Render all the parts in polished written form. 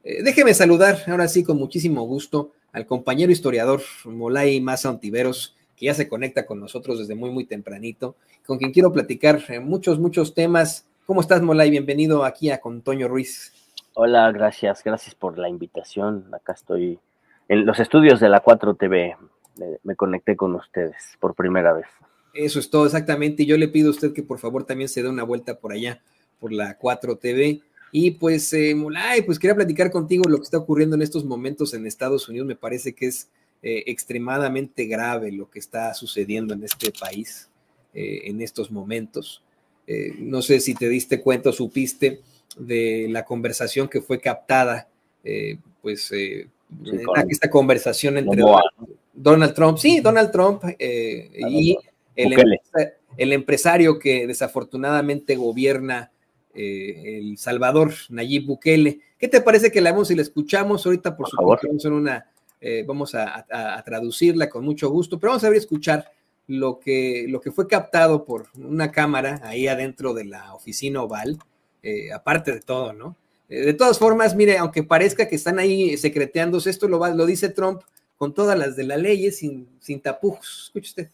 Déjeme saludar, ahora sí, con muchísimo gusto, al compañero historiador Molay Maza Ontiveros, que ya se conecta con nosotros desde muy, muy tempranito, con quien quiero platicar muchos temas. ¿Cómo estás, Molay? Bienvenido aquí a con Toño Ruiz. Hola, gracias por la invitación. Acá estoy en los estudios de la 4TV. Me conecté con ustedes por primera vez. Eso es todo, exactamente. Y yo le pido a usted que por favor también se dé una vuelta por allá, por la 4TV. Y pues, Molay, pues quería platicar contigo lo que está ocurriendo en estos momentos en Estados Unidos. Me parece que es extremadamente grave lo que está sucediendo en este país en estos momentos. No sé si te diste cuenta o supiste de la conversación que fue captada, esta conversación entre Donald Trump, sí, Donald Trump y el empresario que desafortunadamente gobierna El Salvador, Nayib Bukele. ¿Qué te parece que la vemos y la escuchamos? Ahorita, por supuesto, vamos a traducirla con mucho gusto, pero vamos a ver y escuchar lo que fue captado por una cámara ahí adentro de la oficina Oval, aparte de todo, ¿no? De todas formas, mire, aunque parezca que están ahí secreteándose, esto lo dice Trump con todas las de la ley, sin tapujos. Escuche usted.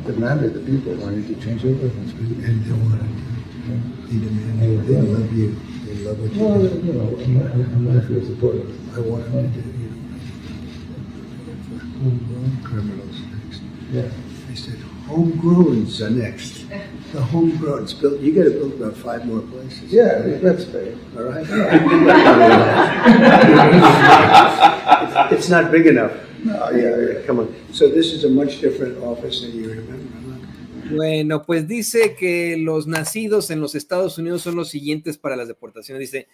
Demanded the people wanted to change their weapons, and they wanted to. They love you. They love what you do. I'm not here to support them. I want them to do, homegrown criminals next. Yeah. I said, homegrowns are next. The homegrown, you got to build about 5 more places. Yeah, that's fair. All right. It's not big enough. No, yeah, come on. So this is a much different office than you remember. Bueno, pues dice que los nacidos en los Estados Unidos son los siguientes para las deportaciones. Dice,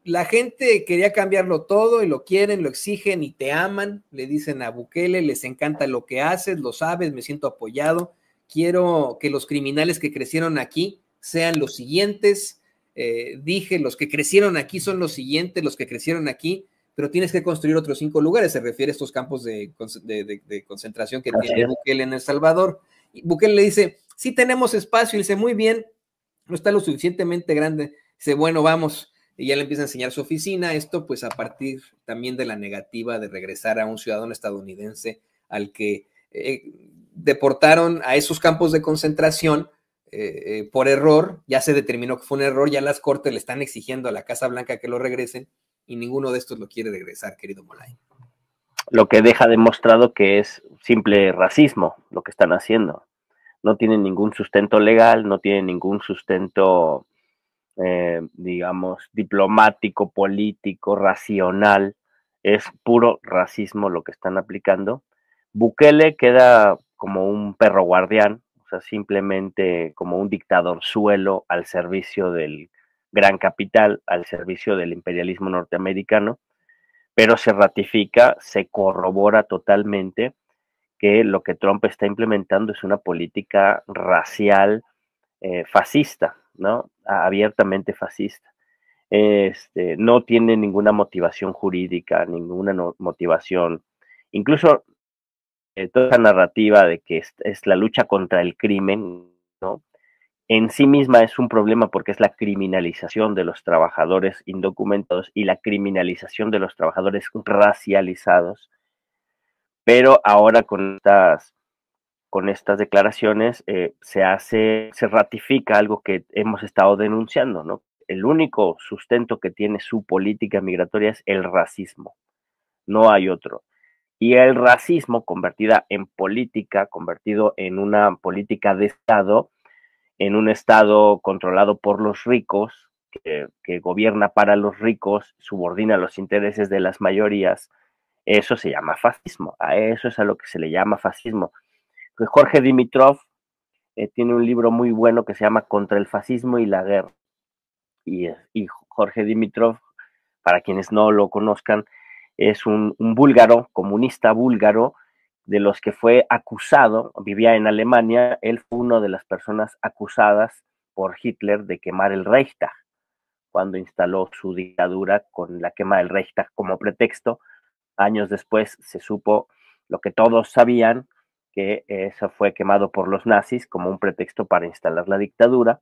la gente quería cambiarlo todo y lo quieren, lo exigen y te aman. Le dicen a Bukele, les encanta lo que haces, lo sabes, me siento apoyado. Quiero que los criminales que crecieron aquí sean los siguientes. Dije, los que crecieron aquí son los siguientes, los que crecieron aquí, pero tienes que construir otros 5 lugares. Se refiere a estos campos de concentración que tiene Bukele en El Salvador. Y Bukele le dice, sí tenemos espacio, y dice, muy bien, no está lo suficientemente grande. Dice, bueno, vamos. Y ya le empieza a enseñar su oficina. Esto pues a partir también de la negativa de regresar a un ciudadano estadounidense al que deportaron a esos campos de concentración por error. Ya se determinó que fue un error, ya las cortes le están exigiendo a la Casa Blanca que lo regresen y ninguno de estos lo quiere regresar, querido Molay. Lo que deja demostrado que es simple racismo lo que están haciendo. No tienen ningún sustento legal, no tienen ningún sustento, digamos, diplomático, político, racional. Es puro racismo lo que están aplicando. Bukele queda como un perro guardián, o sea, simplemente como un dictadorzuelo al servicio del gran capital, al servicio del imperialismo norteamericano, pero se ratifica, se corrobora totalmente que lo que Trump está implementando es una política racial fascista, ¿no? Abiertamente fascista. No tiene ninguna motivación jurídica, ninguna motivación, incluso toda esa narrativa de que es la lucha contra el crimen, ¿no? En sí misma es un problema porque es la criminalización de los trabajadores indocumentados y la criminalización de los trabajadores racializados. Pero ahora con estas declaraciones se ratifica algo que hemos estado denunciando, ¿no? El único sustento que tiene su política migratoria es el racismo, no hay otro. Y el racismo convertido en una política de Estado, en un Estado controlado por los ricos, que gobierna para los ricos, subordina los intereses de las mayorías, eso se llama fascismo. A eso es a lo que se le llama fascismo. Jorge Dimitrov tiene un libro muy bueno que se llama Contra el fascismo y la guerra. Y Jorge Dimitrov, para quienes no lo conozcan, es un búlgaro, comunista búlgaro, de los que fue acusado, vivía en Alemania, él fue una de las personas acusadas por Hitler de quemar el Reichstag, cuando instaló su dictadura con la quema del Reichstag como pretexto. Años después se supo lo que todos sabían, que eso fue quemado por los nazis como un pretexto para instalar la dictadura.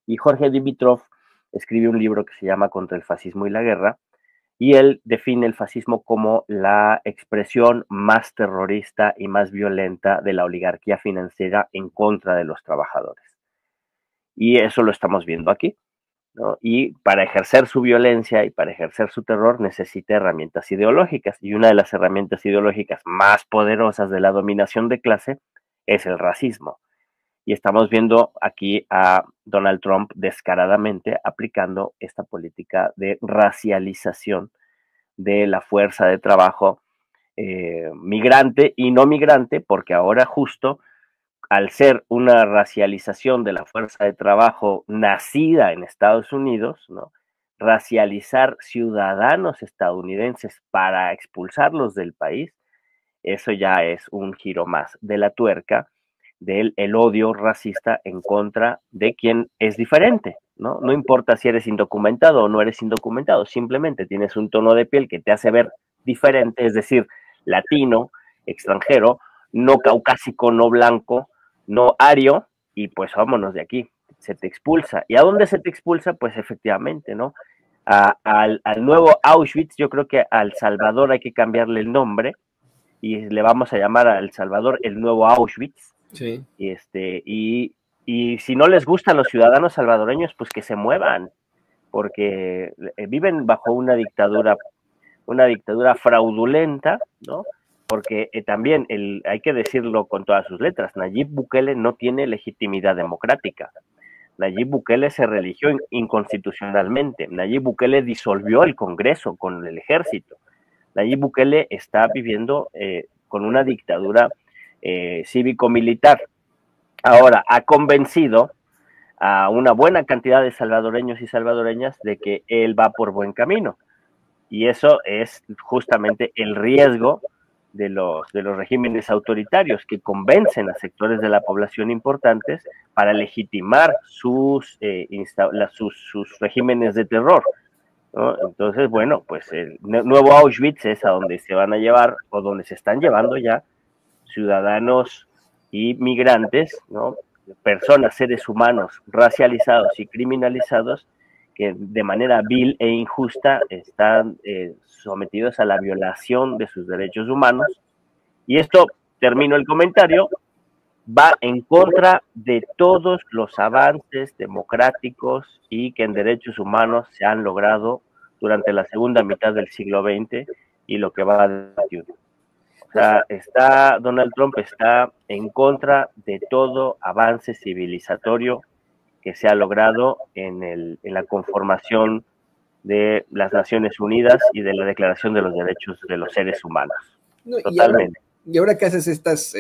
Y Jorge Dimitrov escribe un libro que se llama Contra el fascismo y la guerra, y él define el fascismo como la expresión más terrorista y más violenta de la oligarquía financiera en contra de los trabajadores. Y eso lo estamos viendo aquí, ¿no? Y para ejercer su violencia y para ejercer su terror necesita herramientas ideológicas, y una de las herramientas ideológicas más poderosas de la dominación de clase es el racismo. Y estamos viendo aquí a Donald Trump descaradamente aplicando esta política de racialización de la fuerza de trabajo migrante y no migrante, porque ahora justo al ser una racialización de la fuerza de trabajo nacida en Estados Unidos, ¿no? Racializar ciudadanos estadounidenses para expulsarlos del país, eso ya es un giro más de la tuerca del odio racista en contra de quien es diferente, ¿no? No importa si eres indocumentado o no eres indocumentado, simplemente tienes un tono de piel que te hace ver diferente, es decir, latino, extranjero, no caucásico, no blanco, no ario, y pues vámonos de aquí, se te expulsa. ¿Y a dónde se te expulsa? Pues efectivamente, ¿no? Al nuevo Auschwitz. Yo creo que a El Salvador hay que cambiarle el nombre, y le vamos a llamar a El Salvador el nuevo Auschwitz. Sí. Y si no les gustan los ciudadanos salvadoreños, pues que se muevan, porque viven bajo una dictadura fraudulenta, ¿no? Porque también hay que decirlo con todas sus letras, Nayib Bukele no tiene legitimidad democrática. Nayib Bukele se religió inconstitucionalmente. Nayib Bukele disolvió el Congreso con el ejército. Nayib Bukele está viviendo con una dictadura cívico-militar. Ahora, ha convencido a una buena cantidad de salvadoreños y salvadoreñas de que él va por buen camino. Y eso es justamente el riesgo de los regímenes autoritarios, que convencen a sectores de la población importantes para legitimar sus regímenes de terror, ¿no? Entonces, bueno, pues el nuevo Auschwitz es a donde se van a llevar, o donde se están llevando ya, ciudadanos y migrantes, ¿no? Personas, seres humanos racializados y criminalizados, que de manera vil e injusta están sometidos a la violación de sus derechos humanos. Y esto, termino el comentario, va en contra de todos los avances democráticos y que en derechos humanos se han logrado durante la segunda mitad del siglo XX y lo que va del XXI. O sea, Donald Trump está en contra de todo avance civilizatorio que se ha logrado en la conformación de las Naciones Unidas y de la Declaración de los Derechos de los Seres Humanos. No, Totalmente. Y ahora que haces estas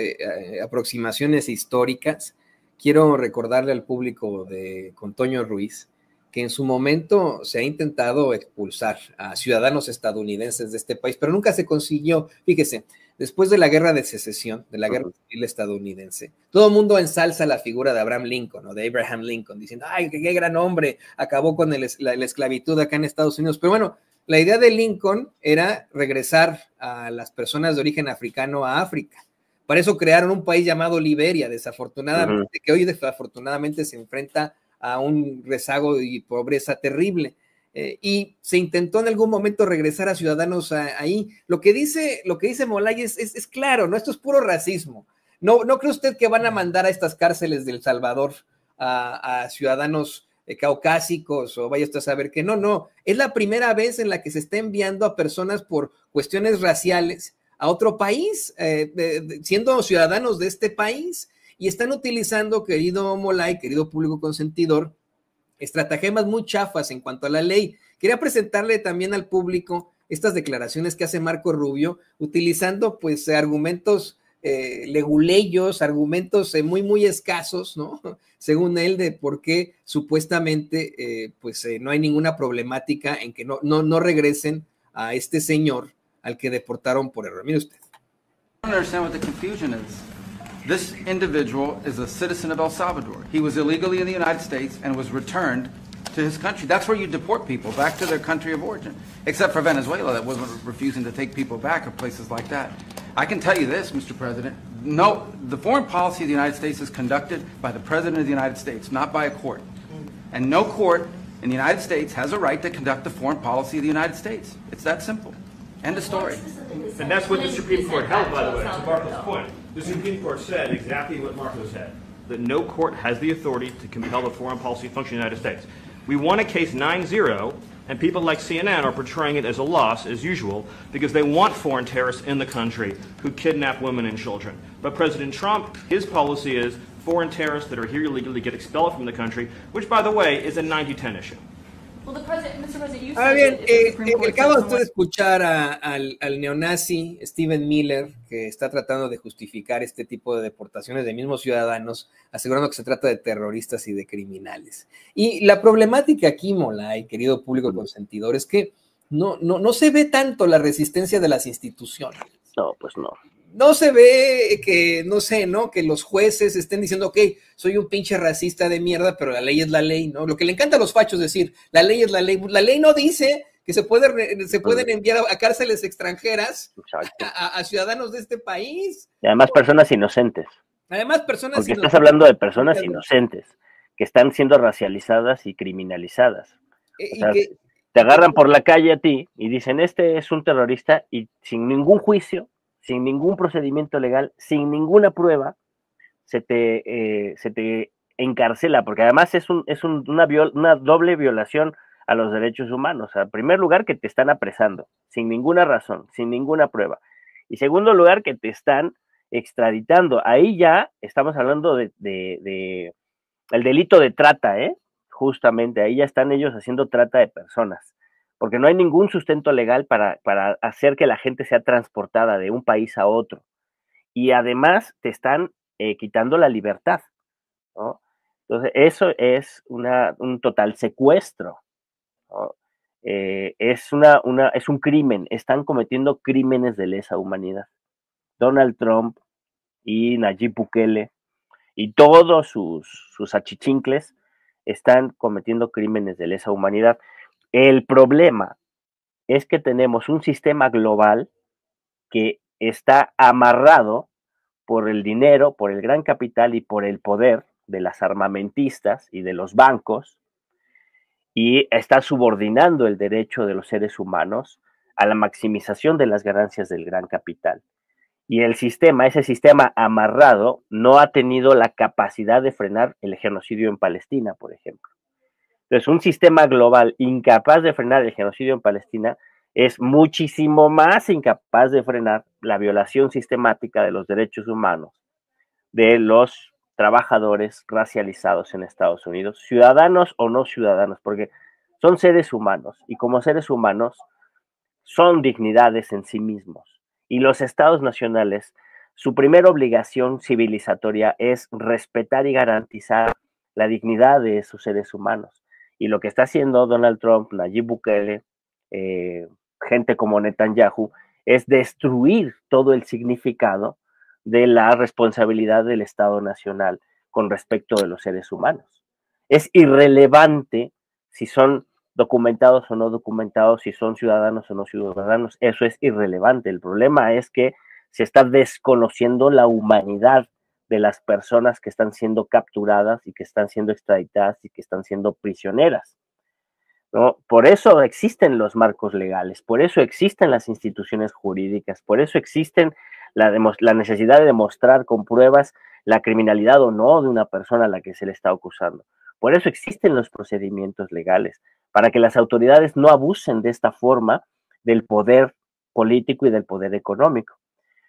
aproximaciones históricas, quiero recordarle al público con Toño Ruiz que en su momento se ha intentado expulsar a ciudadanos estadounidenses de este país, pero nunca se consiguió. Fíjese, después de la guerra de secesión, de la guerra civil estadounidense, todo el mundo ensalza la figura de Abraham Lincoln, o de Abraham Lincoln, diciendo, ¡ay, qué gran hombre! Acabó con la esclavitud acá en Estados Unidos. Pero bueno, la idea de Lincoln era regresar a las personas de origen africano a África. Para eso crearon un país llamado Liberia, desafortunadamente, que hoy desafortunadamente se enfrenta a un rezago y pobreza terrible. Y se intentó en algún momento regresar a ciudadanos ahí. Lo que dice Molay es claro, ¿no? Esto es puro racismo. No cree usted que van a mandar a estas cárceles de El Salvador a ciudadanos caucásicos, o vaya usted a saber que no. Es la primera vez en la que se está enviando a personas por cuestiones raciales a otro país, siendo ciudadanos de este país, y están utilizando, querido Molay, querido público consentidor, estratagemas muy chafas en cuanto a la ley. Quería presentarle también al público estas declaraciones que hace Marco Rubio, utilizando pues argumentos leguleyos, argumentos muy escasos, ¿no? Según él, de por qué supuestamente no hay ninguna problemática en que no regresen a este señor al que deportaron por error. Mire usted. I don't understand what the confusion is. This individual is a citizen of El Salvador. He was illegally in the United States and was returned to his country. That's where you deport people, back to their country of origin. Except for Venezuela, that wasn't refusing to take people back, or places like that. I can tell you this, Mr. President. No, the foreign policy of the United States is conducted by the President of the United States, not by a court. And no court in the United States has a right to conduct the foreign policy of the United States. It's that simple. End of story. And that's what the Supreme Court held, by the way, to Marco's point. The Supreme Court said exactly what Marco said, that no court has the authority to compel the foreign policy function of the United States. We won a case 9-0, and people like CNN are portraying it as a loss, as usual, because they want foreign terrorists in the country who kidnap women and children. But President Trump, his policy is foreign terrorists that are here illegally get expelled from the country, which, by the way, is a 90-10 issue. Well, Mr. President, you Ahora said bien, acaba usted de escuchar al neonazi Stephen Miller, que está tratando de justificar este tipo de deportaciones de mismos ciudadanos, asegurando que se trata de terroristas y de criminales. Y la problemática aquí, Molay, querido público consentidor, es que no se ve tanto la resistencia de las instituciones. No, pues no. No se ve que, no sé, ¿no? Que los jueces estén diciendo, ok, soy un pinche racista de mierda, pero la ley es la ley, ¿no? Lo que le encanta a los fachos decir, la ley es la ley. La ley no dice que se pueden enviar a cárceles extranjeras a ciudadanos de este país. Y además personas inocentes. Además personas Porque inocentes. estás hablando de personas inocentes, que están siendo racializadas y criminalizadas. O sea, te agarran por la calle a ti y dicen, este es un terrorista, y sin ningún juicio, sin ningún procedimiento legal, sin ninguna prueba, se te encarcela, porque además es una doble violación a los derechos humanos. O sea, en primer lugar, que te están apresando, sin ninguna razón, sin ninguna prueba. Y segundo lugar, que te están extraditando. Ahí ya estamos hablando de el delito de trata, justamente, ahí ya están ellos haciendo trata de personas, porque no hay ningún sustento legal para hacer que la gente sea transportada de un país a otro. Y además te están quitando la libertad, ¿no? Entonces, eso es un total secuestro, ¿no? Es un crimen, están cometiendo crímenes de lesa humanidad. Donald Trump y Nayib Bukele y todos sus achichincles están cometiendo crímenes de lesa humanidad. El problema es que tenemos un sistema global que está amarrado por el dinero, por el gran capital y por el poder de las armamentistas y de los bancos, y está subordinando el derecho de los seres humanos a la maximización de las ganancias del gran capital. Y ese sistema amarrado, no ha tenido la capacidad de frenar el genocidio en Palestina, por ejemplo. Entonces, un sistema global incapaz de frenar el genocidio en Palestina es muchísimo más incapaz de frenar la violación sistemática de los derechos humanos de los trabajadores racializados en Estados Unidos, ciudadanos o no ciudadanos, porque son seres humanos, y como seres humanos son dignidades en sí mismos. Y los estados nacionales, su primera obligación civilizatoria es respetar y garantizar la dignidad de esos seres humanos. Y lo que está haciendo Donald Trump, Nayib Bukele, gente como Netanyahu, es destruir todo el significado de la responsabilidad del Estado Nacional con respecto de los seres humanos. Es irrelevante si son documentados o no documentados, si son ciudadanos o no ciudadanos, eso es irrelevante. El problema es que se está desconociendo la humanidad de las personas que están siendo capturadas y que están siendo extraditadas y que están siendo prisioneras, ¿no? Por eso existen los marcos legales, por eso existen las instituciones jurídicas, por eso existen la necesidad de demostrar con pruebas la criminalidad o no de una persona a la que se le está acusando. Por eso existen los procedimientos legales, para que las autoridades no abusen de esta forma del poder político y del poder económico.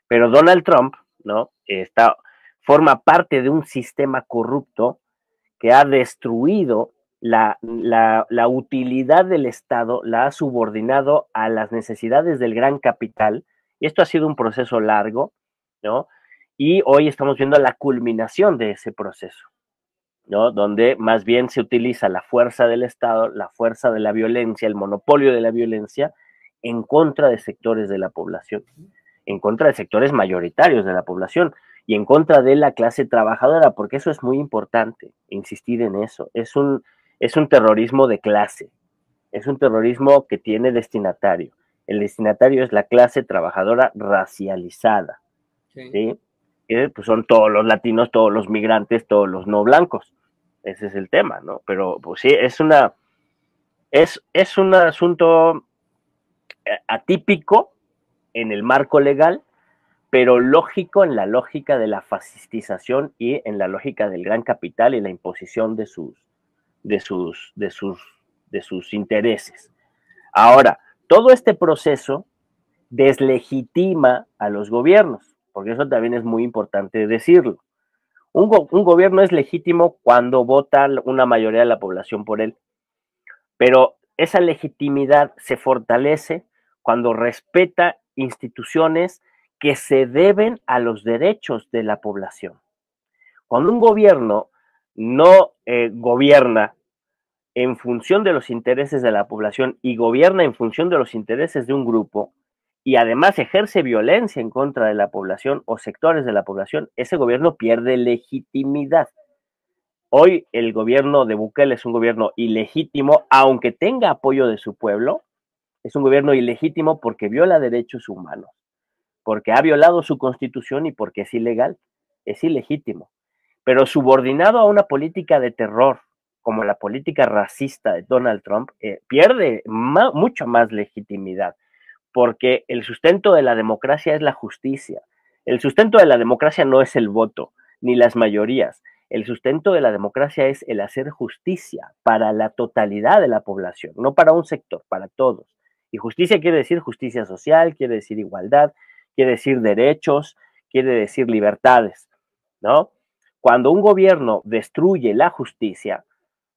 Pero Donald Trump, ¿no?, forma parte de un sistema corrupto que ha destruido la utilidad del Estado, la ha subordinado a las necesidades del gran capital, y esto ha sido un proceso largo, ¿no? Y hoy estamos viendo la culminación de ese proceso, ¿no?, donde más bien se utiliza la fuerza del Estado, la fuerza de la violencia, el monopolio de la violencia en contra de sectores de la población, en contra de sectores mayoritarios de la población y en contra de la clase trabajadora, porque eso es muy importante, insistir en eso. Es un terrorismo de clase, es un terrorismo que tiene destinatario. El destinatario es la clase trabajadora racializada, ¿sí? Pues son todos los latinos, todos los migrantes, todos los no blancos. Ese es el tema, ¿no? Pero pues sí, es una Es un asunto atípico en el marco legal, pero lógico en la lógica de la fascistización y en la lógica del gran capital y la imposición de sus intereses. Ahora, todo este proceso deslegitima a los gobiernos, porque eso también es muy importante decirlo. Un gobierno es legítimo cuando vota una mayoría de la población por él, pero esa legitimidad se fortalece cuando respeta instituciones que se deben a los derechos de la población. Cuando un gobierno no gobierna en función de los intereses de la población y gobierna en función de los intereses de un grupo, y además ejerce violencia en contra de la población o sectores de la población, ese gobierno pierde legitimidad. Hoy el gobierno de Bukele es un gobierno ilegítimo, aunque tenga apoyo de su pueblo, es un gobierno ilegítimo porque viola derechos humanos, porque ha violado su constitución y porque es ilegal, es ilegítimo. Pero subordinado a una política de terror, como la política racista de Donald Trump, pierde mucho más legitimidad, porque el sustento de la democracia es la justicia. El sustento de la democracia no es el voto, ni las mayorías. El sustento de la democracia es el hacer justicia para la totalidad de la población, no para un sector, para todos. Y justicia quiere decir justicia social, quiere decir igualdad, quiere decir derechos, quiere decir libertades, ¿no? Cuando un gobierno destruye la justicia,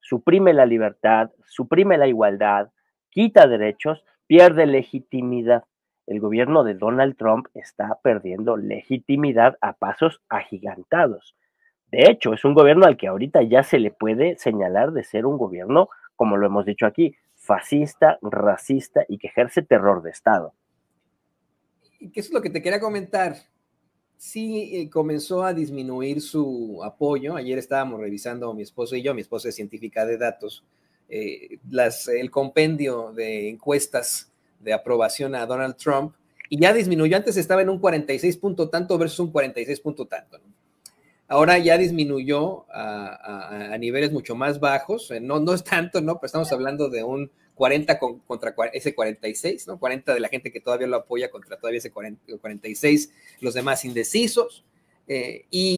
suprime la libertad, suprime la igualdad, quita derechos, pierde legitimidad. El gobierno de Donald Trump está perdiendo legitimidad a pasos agigantados. De hecho, es un gobierno al que ahorita ya se le puede señalar de ser un gobierno, como lo hemos dicho aquí, fascista, racista y que ejerce terror de Estado. ¿Y qué es lo que te quería comentar? Sí, comenzó a disminuir su apoyo. Ayer estábamos revisando mi esposo y yo, mi esposa es científica de datos, el compendio de encuestas de aprobación a Donald Trump, y ya disminuyó. Antes estaba en un 46 punto tanto versus un 46 punto tanto, ¿no? Ahora ya disminuyó a niveles mucho más bajos, no es tanto, ¿no? Pero estamos hablando de un 40 contra ese 46, ¿no? 40 de la gente que todavía lo apoya contra todavía ese 46, los demás indecisos, y